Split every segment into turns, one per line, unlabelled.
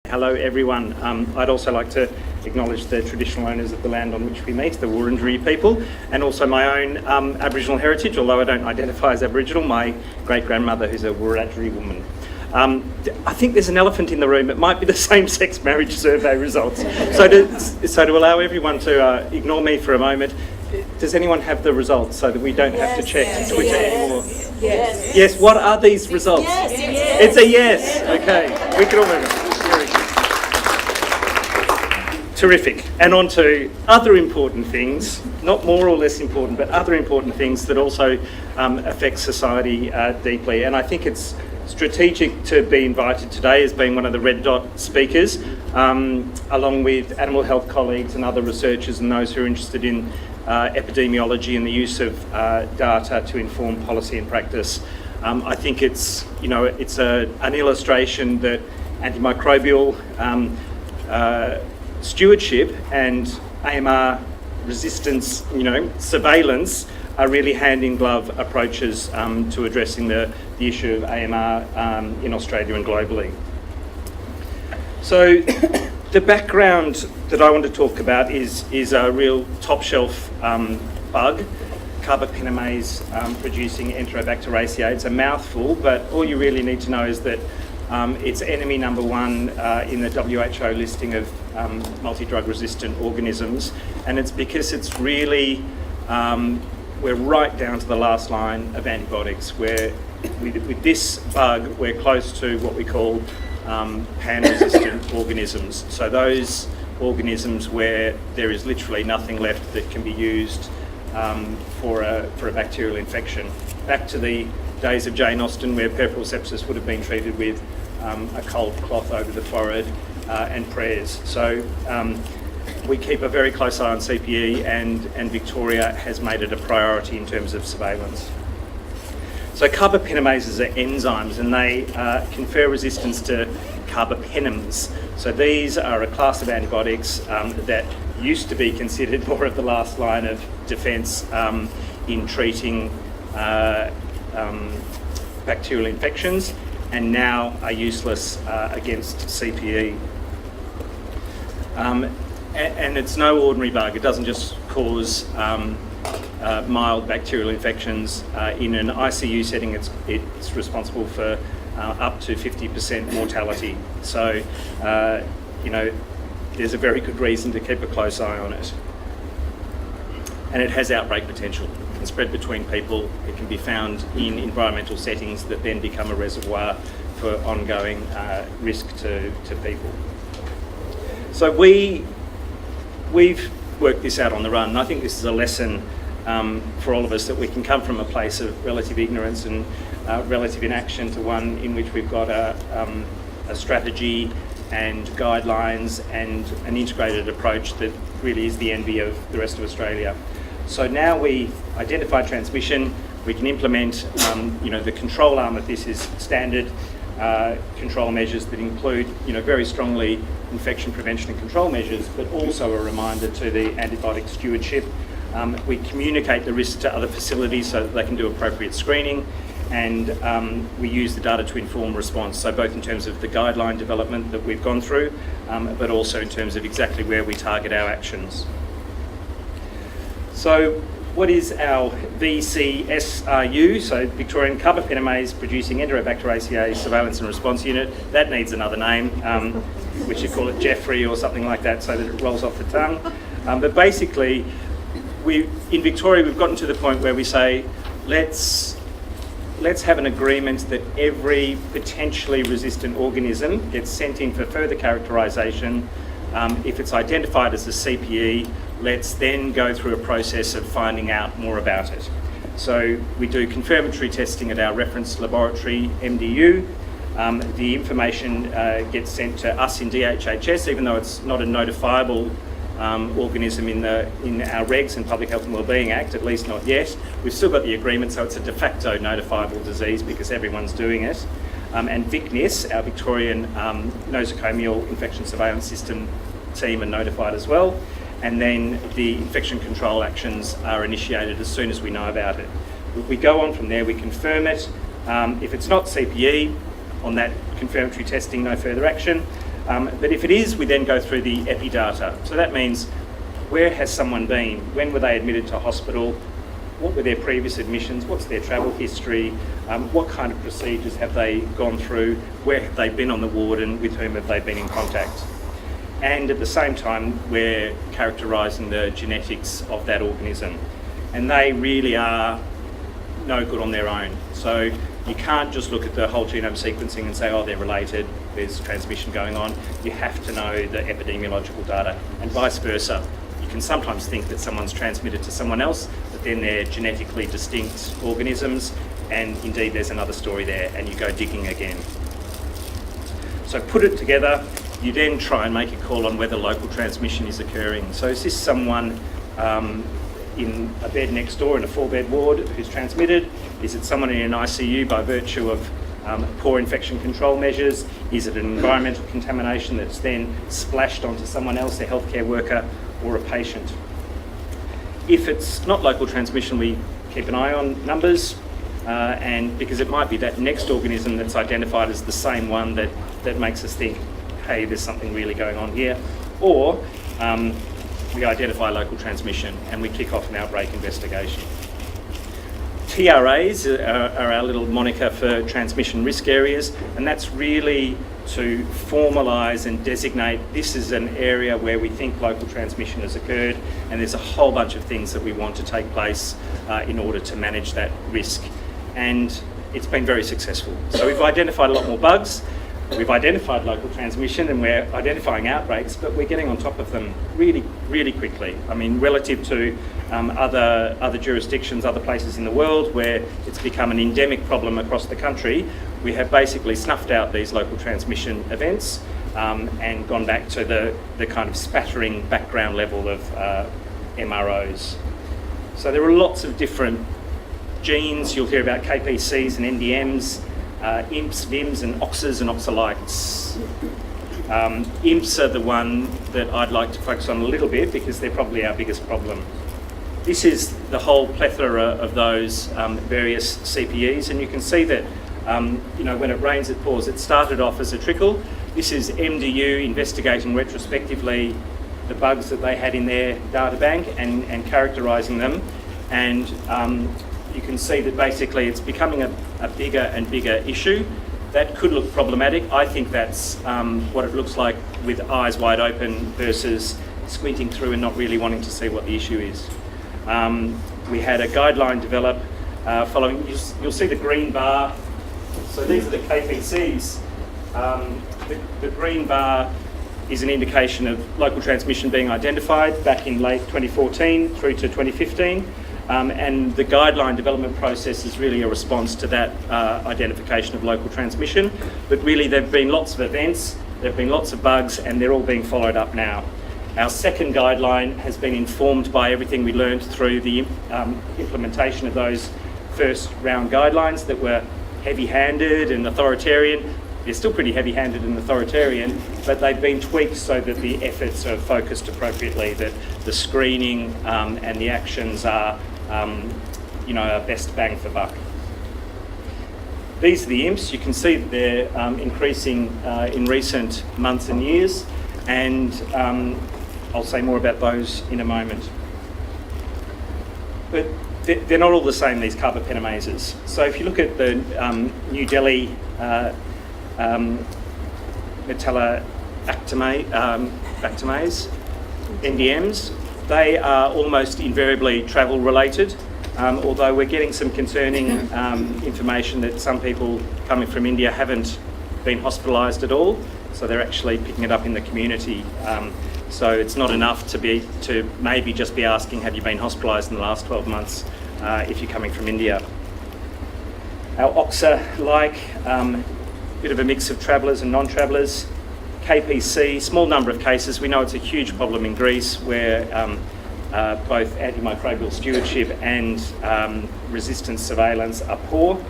Hello everyone. I'd also like to acknowledge the traditional owners of the land on which we meet, the Wurundjeri people, and also my own Aboriginal heritage, although I don't identify as Aboriginal, my great-grandmother who's a Wurundjeri woman. I think there's an elephant in the room. It might be the same-sex marriage survey results. So to allow everyone to ignore me for a moment, does anyone have the results so that we don't have to check Twitter anymore?
Yes.
Yes, what are these results?
Yes.
It's a yes. Okay, we can all move on. Terrific. And on to other important things, not more or less important, but other important things that also affect society deeply. And I think it's strategic to be invited today as being one of the Red Dot speakers, along with animal health colleagues and other researchers and those who are interested in epidemiology and the use of data to inform policy and practice. I think it's an illustration that antimicrobial stewardship and AMR resistance, surveillance are really hand-in-glove approaches to addressing the issue of AMR in Australia and globally. So the background that I want to talk about is a real top-shelf bug, carbapenemase producing Enterobacteriaceae. It's a mouthful, but all you really need to know is that it's enemy number one in the WHO listing of multi-drug resistant organisms, and it's because it's really, we're right down to the last line of antibiotics, where with this bug we're close to what we call pan-resistant organisms. So those organisms where there is literally nothing left that can be used for a bacterial infection. Back to the days of Jane Austen, where puerperal sepsis would have been treated with a cold cloth over the forehead and prayers. So we keep a very close eye on CPE, and Victoria has made it a priority in terms of surveillance. So carbapenemases are enzymes, and they confer resistance to carbapenems. So these are a class of antibiotics that used to be considered more of the last line of defence in treating bacterial infections, and now are useless against CPE. And it's no ordinary bug. It doesn't just cause mild bacterial infections. In an ICU setting, it's responsible for up to 50% mortality. So, there's a very good reason to keep a close eye on it. And it has outbreak potential. It can spread between people. It can be found in environmental settings that then become a reservoir for ongoing risk to people. So we've worked this out on the run, and I think this is a lesson for all of us, that we can come from a place of relative ignorance and relative inaction to one in which we've got a strategy and guidelines and an integrated approach that really is the envy of the rest of Australia. So now we identify transmission, we can implement the control arm of this is standard control measures that include very strongly infection prevention and control measures, but also a reminder to the antibiotic stewardship. We communicate the risk to other facilities so that they can do appropriate screening, and we use the data to inform response, so both in terms of the guideline development that we've gone through, but also in terms of exactly where we target our actions. So what is our VCSRU? So Victorian carbapenemase producing Enterobacteriaceae Surveillance and Response Unit. That needs another name. We should call it Jeffrey or something like that so that it rolls off the tongue. But basically, in Victoria we've gotten to the point where we say, let's have an agreement that every potentially resistant organism gets sent in for further characterisation. If it's identified as a CPE, let's then go through a process of finding out more about it. So we do confirmatory testing at our reference laboratory, MDU. The information gets sent to us in DHHS, even though it's not a notifiable organism in our regs and Public Health and Wellbeing Act, at least not yet. We've still got the agreement, so it's a de facto notifiable disease because everyone's doing it. And VICNIS, our Victorian nosocomial infection surveillance system team, are notified as well. And then the infection control actions are initiated as soon as we know about it. We go on from there, we confirm it. If it's not CPE, on that confirmatory testing, no further action. But if it is, we then go through the epi-data. So that means, where has someone been? When were they admitted to hospital? What were their previous admissions? What's their travel history? What kind of procedures have they gone through? Where have they been on the ward, and with whom have they been in contact? And at the same time, we're characterising the genetics of that organism. And they really are no good on their own. So you can't just look at the whole genome sequencing and say, oh, they're related, there's transmission going on. You have to know the epidemiological data, and vice versa. You can sometimes think that someone's transmitted to someone else, but then they're genetically distinct organisms, and indeed there's another story there, and you go digging again. So put it together, you then try and make a call on whether local transmission is occurring. So is this someone in a bed next door in a 4-bed ward who's transmitted? Is it someone in an ICU by virtue of poor infection control measures? Is it an environmental contamination that's then splashed onto someone else, a healthcare worker or a patient? If it's not local transmission, we keep an eye on numbers, and because it might be that next organism that's identified as the same one that makes us think, hey, there's something really going on here. Or we identify local transmission and we kick off an outbreak investigation. TRAs are our little moniker for transmission risk areas, and that's really to formalise and designate this is an area where we think local transmission has occurred, and there's a whole bunch of things that we want to take place in order to manage that risk. And it's been very successful. So we've identified a lot more bugs, we've identified local transmission, and we're identifying outbreaks, but we're getting on top of them really, really quickly. I mean, relative to other jurisdictions, other places in the world where it's become an endemic problem across the country, we have basically snuffed out these local transmission events and gone back to the kind of spattering background level of MROs. So there are lots of different genes. You'll hear about KPCs and NDMs, IMPs, VIMs and OXAs and oxalites. IMPs are the one that I'd like to focus on a little bit because they're probably our biggest problem. This is the whole plethora of those various CPEs, and you can see that when it rains it pours. It started off as a trickle. This is MDU investigating retrospectively the bugs that they had in their data bank and characterising them, and you can see that basically it's becoming a bigger and bigger issue. That could look problematic. I think that's what it looks like with eyes wide open versus squinting through and not really wanting to see what the issue is. We had a guideline develop following, you'll see the green bar. So these are the KPCs. The green bar is an indication of local transmission being identified back in late 2014 through to 2015. And the guideline development process is really a response to that identification of local transmission. But really there have been lots of events, there have been lots of bugs, and they're all being followed up now. Our second guideline has been informed by everything we learned through the implementation of those first round guidelines that were heavy-handed and authoritarian. They're still pretty heavy-handed and authoritarian, but they've been tweaked so that the efforts are focused appropriately, that the screening and the actions are our best bang for buck. These are the IMPs. You can see that they're increasing in recent months and years, and I'll say more about those in a moment. But they're not all the same, these carbapentamases. So if you look at the New Delhi metallobactamase, NDMs, they are almost invariably travel related, although we're getting some concerning information that some people coming from India haven't been hospitalised at all, so they're actually picking it up in the community. So it's not enough to maybe just be asking, have you been hospitalised in the last 12 months if you're coming from India. Our OXA-like, bit of a mix of travellers and non-travellers. KPC, small number of cases. We know it's a huge problem in Greece where both antimicrobial stewardship and resistance surveillance are poor,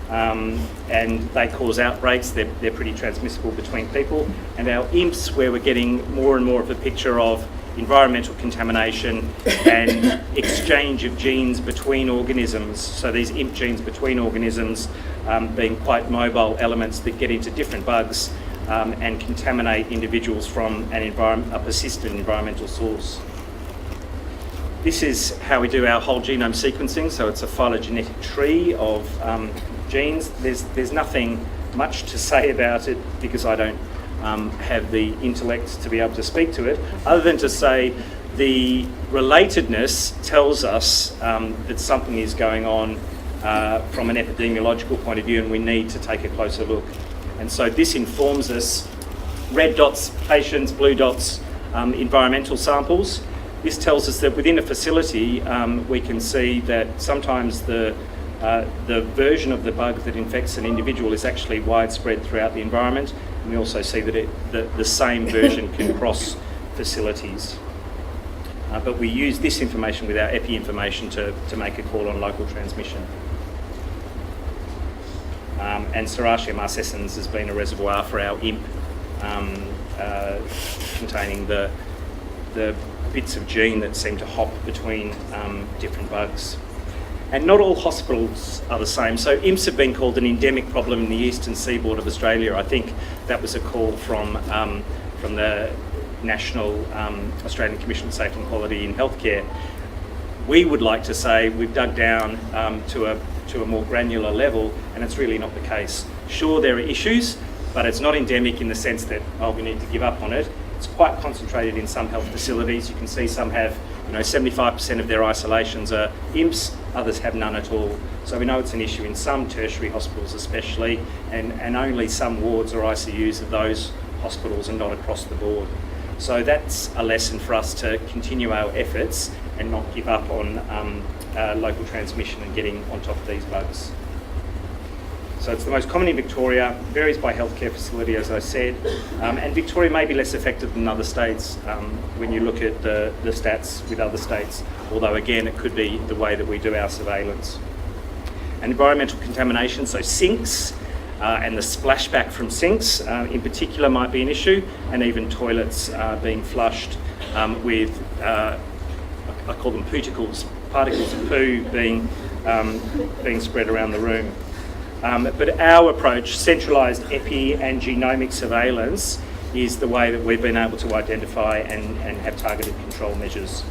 and they cause outbreaks. They're pretty transmissible between people. And our IMPs, where we're getting more and more of a picture of environmental contamination and exchange of genes between organisms. So these IMP genes between organisms being quite mobile elements that get into different bugs and contaminate individuals from a persistent environmental source. This is how we do our whole genome sequencing, so it's a phylogenetic tree of genes. There's nothing much to say about it because I don't have the intellect to be able to speak to it, other than to say the relatedness tells us that something is going on from an epidemiological point of view, and we need to take a closer look. And so this informs us. Red dots, patients, blue dots, environmental samples. This tells us that within a facility, we can see that sometimes the version of the bug that infects an individual is actually widespread throughout the environment. And we also see that the same version can cross facilities. But we use this information with our epi information to make a call on local transmission. And Serratia marcescens has been a reservoir for our imp, containing the bits of gene that seem to hop between different bugs. And not all hospitals are the same. So imps have been called an endemic problem in the eastern seaboard of Australia. I think that was a call from the National Australian Commission on Safety and Quality in Healthcare. We would like to say we've dug down to a more granular level, and it's really not the case. Sure, there are issues, but it's not endemic in the sense that, oh, we need to give up on it. It's quite concentrated in some health facilities. You can see some have, 75% of their isolations are imps, others have none at all. So we know it's an issue in some tertiary hospitals especially, and only some wards or ICUs of those hospitals and not across the board. So that's a lesson for us to continue our efforts and not give up on local transmission and getting on top of these bugs. So it's the most common in Victoria, varies by healthcare facility, as I said, and Victoria may be less affected than other states when you look at the stats with other states, although again it could be the way that we do our surveillance. And environmental contamination, so sinks and the splashback from sinks in particular might be an issue, and even toilets being flushed with, I call them pooticles, particles of poo being spread around the room. But our approach, centralised epi and genomic surveillance, is the way that we've been able to identify and have targeted control measures.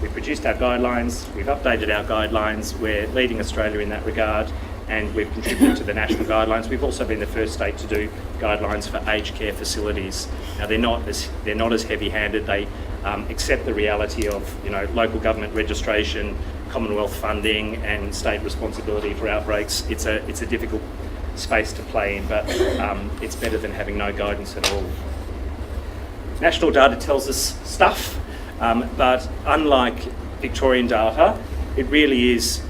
We've produced our guidelines, we've updated our guidelines, we're leading Australia in that regard, and we've contributed to the national guidelines. We've also been the first state to do guidelines for aged care facilities. Now they're not as heavy-handed. They accept the reality of local government registration, Commonwealth funding, and state responsibility for outbreaks. It's a difficult space to play in, but it's better than having no guidance at all. National data tells us stuff, but unlike Victorian data, it really is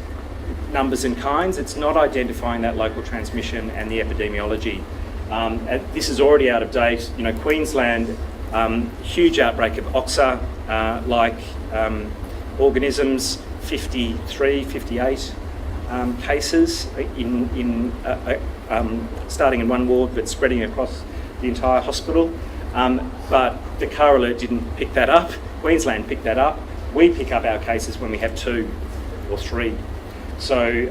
numbers and kinds. It's not identifying that local transmission and the epidemiology. This is already out of date. Queensland, huge outbreak of oxa-like organisms, 53, 58 cases starting in one ward but spreading across the entire hospital. But the car alert didn't pick that up. Queensland picked that up. We pick up our cases when we have 2 or 3. So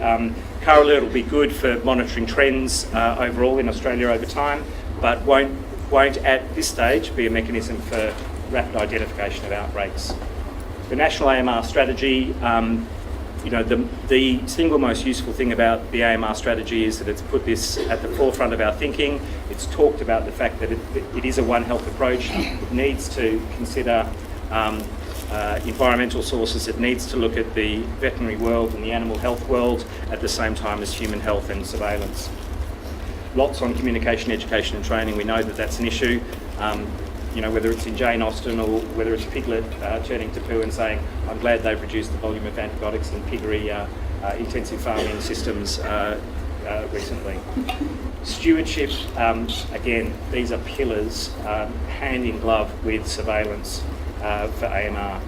car alert will be good for monitoring trends overall in Australia over time, but won't at this stage be a mechanism for rapid identification of outbreaks. The national AMR strategy, the single most useful thing about the AMR strategy is that it's put this at the forefront of our thinking. It's talked about the fact that it is a One Health approach. It needs to consider environmental sources. It needs to look at the veterinary world and the animal health world at the same time as human health and surveillance. Lots on communication, education and training. We know that that's an issue. Whether it's in Jane Austen or whether it's Piglet turning to poo and saying, I'm glad they've reduced the volume of antibiotics in piggery intensive farming systems recently. Stewardship, again, these are pillars hand in glove with surveillance for AMR.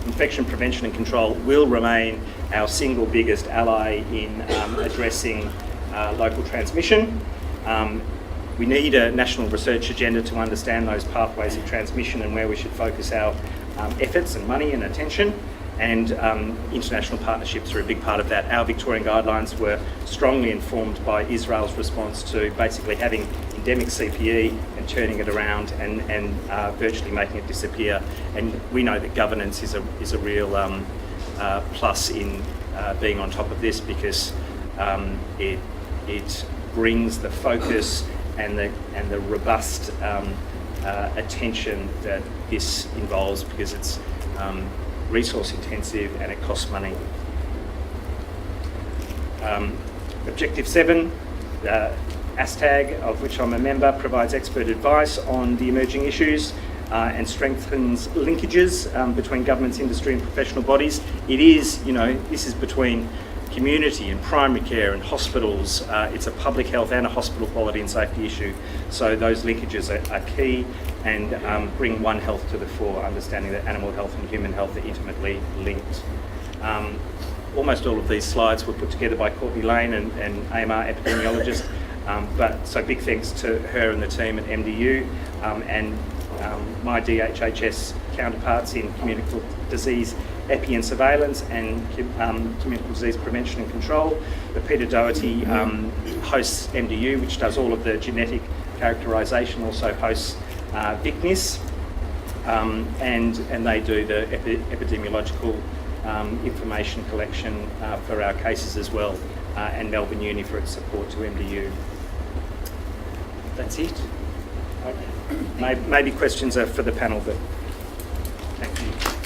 Infection prevention and control will remain our single biggest ally in addressing local transmission. We need a national research agenda to understand those pathways of transmission and where we should focus our efforts and money and attention, and international partnerships are a big part of that. Our Victorian guidelines were strongly informed by Israel's response to basically having endemic CPE and turning it around and virtually making it disappear. And we know that governance is a real plus in being on top of this, because it brings the focus and the robust attention that this involves, because it's resource intensive and it costs money. Objective 7, ASTAG, of which I'm a member, provides expert advice on the emerging issues and strengthens linkages between governments, industry and professional bodies. It is, this is between community and primary care and hospitals. It's a public health and a hospital quality and safety issue. So those linkages are key, and bring One Health to the fore, understanding that animal health and human health are intimately linked. Almost all of these slides were put together by Courtney Lane, an AMR epidemiologist. So big thanks to her and the team at MDU, and my DHHS counterparts in communicable disease epi and surveillance and communicable disease prevention and control. But Peter Doherty hosts MDU, which does all of the genetic characterisation, also hosts VICNIS, and they do the epidemiological information collection for our cases as well, and Melbourne Uni for its support to MDU. That's it. Okay. Maybe questions are for the panel, but thank you.